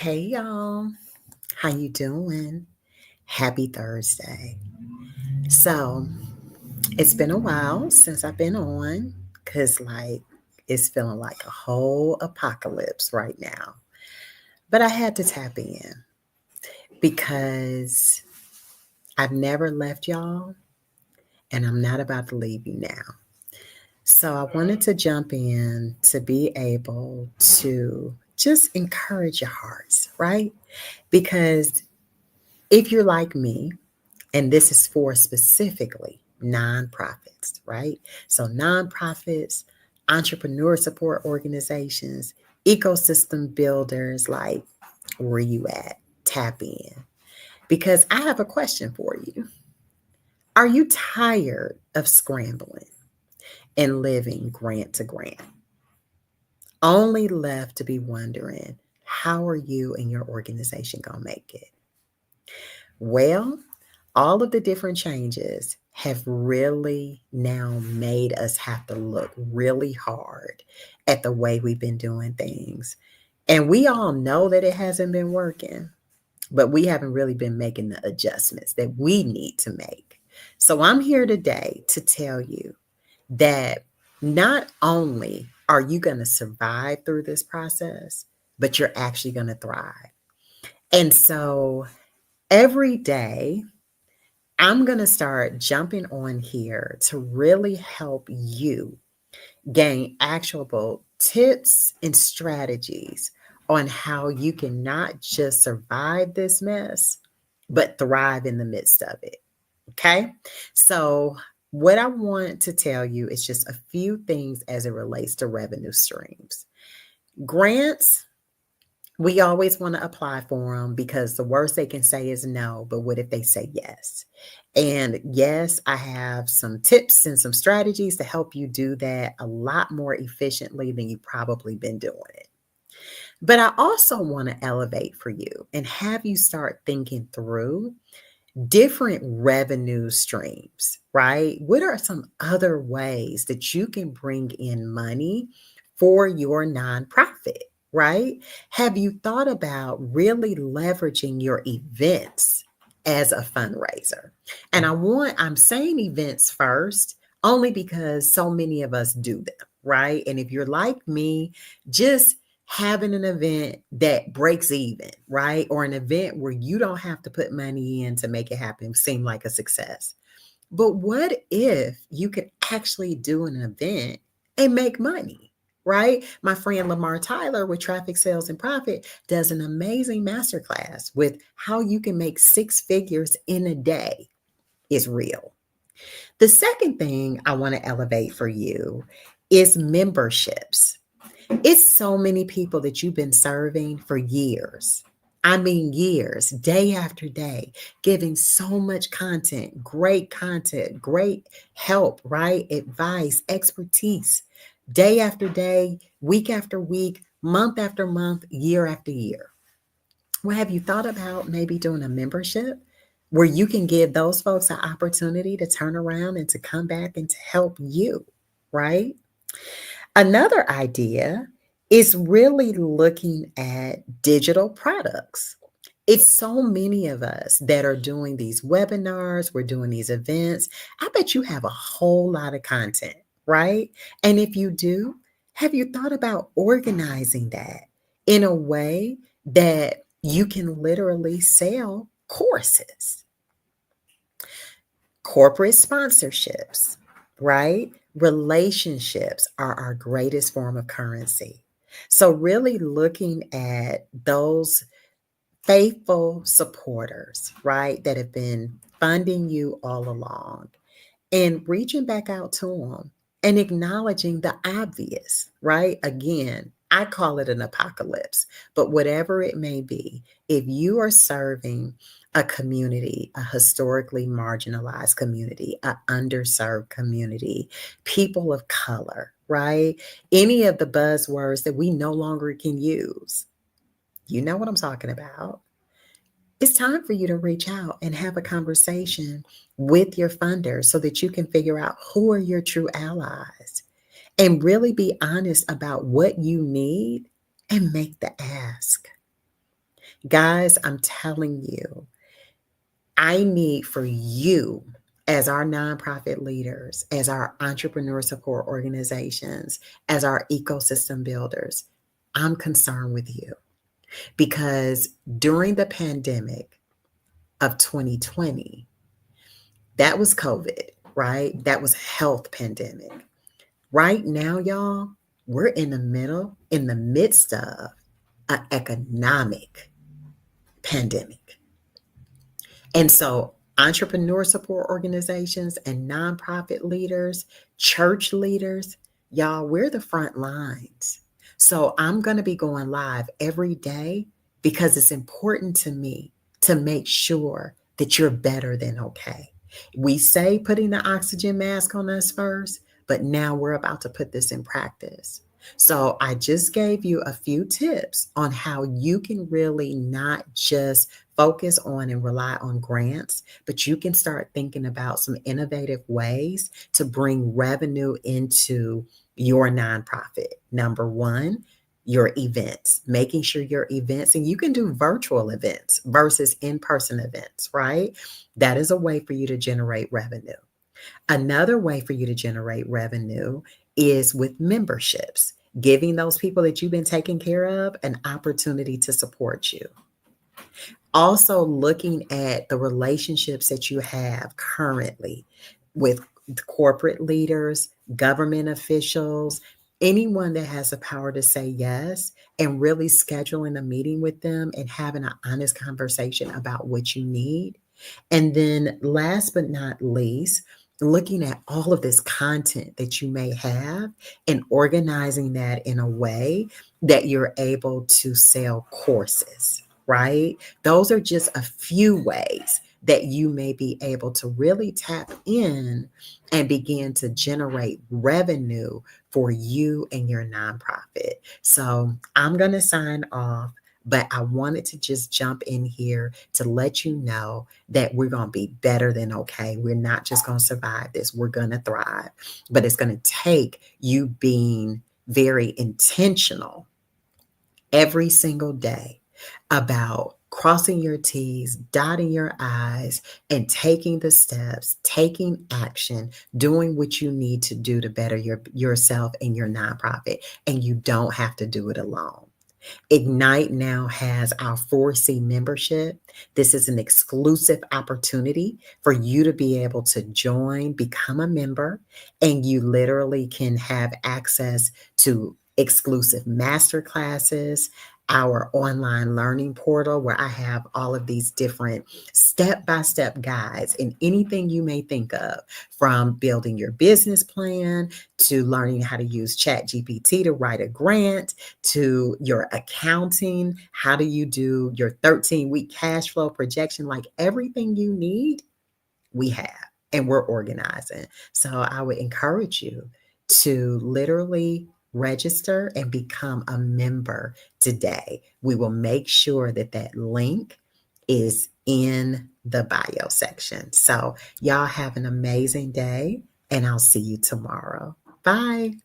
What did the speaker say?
Hey y'all, how you doing? Happy Thursday. So, it's been a while since I've been on cuz it's feeling like a whole apocalypse right now. But I had to tap in because I've never left y'all and I'm not about to leave you now. So, I wanted to jump in to be able to just encourage your hearts, right? Because if you're like me, and this is for specifically nonprofits, right? So, nonprofits, entrepreneur support organizations, ecosystem builders, like where you at? Tap in. Because I have a question for you. Are you tired of scrambling and living grant to grant? Only left to be wondering, how are you and your organization going to make it? Well, all of the different changes have really now made us have to look really hard at the way we've been doing things. And we all know that it hasn't been working, but we haven't really been making the adjustments that we need to make. So I'm here today to tell you that not only are you going to survive through this process, but you're actually going to thrive. And so every day, I'm going to start jumping on here to really help you gain actionable tips and strategies on how you can not just survive this mess, but thrive in the midst of it. Okay. So, what I want to tell you is just a few things as it relates to revenue streams. Grants, we always want to apply for them because the worst they can say is no, but what if they say yes? And yes, I have some tips and some strategies to help you do that a lot more efficiently than you've probably been doing it. But I also want to elevate for you and have you start thinking through different revenue streams, right? What are some other ways that you can bring in money for your nonprofit, right? Have you thought about really leveraging your events as a fundraiser? And I'm saying events first only because so many of us do them, right? And if you're like me, just having an event that breaks even, right? Or an event where you don't have to put money in to make it happen seem like a success. But what if you could actually do an event and make money? Right? My friend Lamar Tyler with Traffic Sales and Profit does an amazing masterclass with how you can make six figures in a day is real. The second thing I want to elevate for you is memberships. It's so many people that you've been serving for years. I mean, years, day after day, giving so much content, great help, right? Advice, expertise, day after day, week after week, month after month, year after year. Well, have you thought about maybe doing a membership where you can give those folks an opportunity to turn around and to come back and to help you, right? Another idea is really looking at digital products. It's so many of us that are doing these webinars, we're doing these events. I bet you have a whole lot of content, right? And if you do, have you thought about organizing that in a way that you can literally sell courses? Corporate sponsorships, right? Relationships are our greatest form of currency. So, really looking at those faithful supporters, right, that have been funding you all along and reaching back out to them and acknowledging the obvious, right? Again, I call it an apocalypse, but whatever it may be, if you are serving a community, a historically marginalized community, a underserved community, people of color, right? Any of the buzzwords that we no longer can use, you know what I'm talking about. It's time for you to reach out and have a conversation with your funders so that you can figure out who are your true allies and really be honest about what you need and make the ask. Guys, I'm telling you, I need for you, as our nonprofit leaders, as our entrepreneur support organizations, as our ecosystem builders, I'm concerned with you because during the pandemic of 2020, that was COVID, right? That was a health pandemic. Right now, y'all, we're in the midst of an economic pandemic. And so, entrepreneur support organizations and nonprofit leaders, church leaders, y'all, we're the front lines. So, I'm going to be going live every day because it's important to me to make sure that you're better than okay. We say putting the oxygen mask on us first, but now we're about to put this in practice. So, I just gave you a few tips on how you can really not just focus on and rely on grants, but you can start thinking about some innovative ways to bring revenue into your nonprofit. Number one, your events, making sure your events, and you can do virtual events versus in person events, right? That is a way for you to generate revenue. Another way for you to generate revenue is with memberships, giving those people that you've been taking care of an opportunity to support you. Also, looking at the relationships that you have currently with corporate leaders, government officials, anyone that has the power to say yes, and really scheduling a meeting with them and having an honest conversation about what you need. And then, last but not least, looking at all of this content that you may have and organizing that in a way that you're able to sell courses, right? Those are just a few ways that you may be able to really tap in and begin to generate revenue for you and your nonprofit. So I'm going to sign off, but I wanted to just jump in here to let you know that we're going to be better than okay. We're not just going to survive this, we're going to thrive. But it's going to take you being very intentional every single day about crossing your T's, dotting your I's, and taking the steps, taking action, doing what you need to do to better yourself and your nonprofit. And you don't have to do it alone. Ignite now has our 4C membership. This is an exclusive opportunity for you to be able to join, become a member, and you literally can have access to exclusive master classes, our online learning portal where I have all of these different step-by-step guides and anything you may think of, from building your business plan to learning how to use ChatGPT to write a grant, to your accounting, how do you do your 13-week cash flow projection, like everything you need, we have, and we're organizing. So I would encourage you to literally register and become a member today. We will make sure that that link is in the bio section. So y'all have an amazing day, and I'll see you tomorrow. Bye.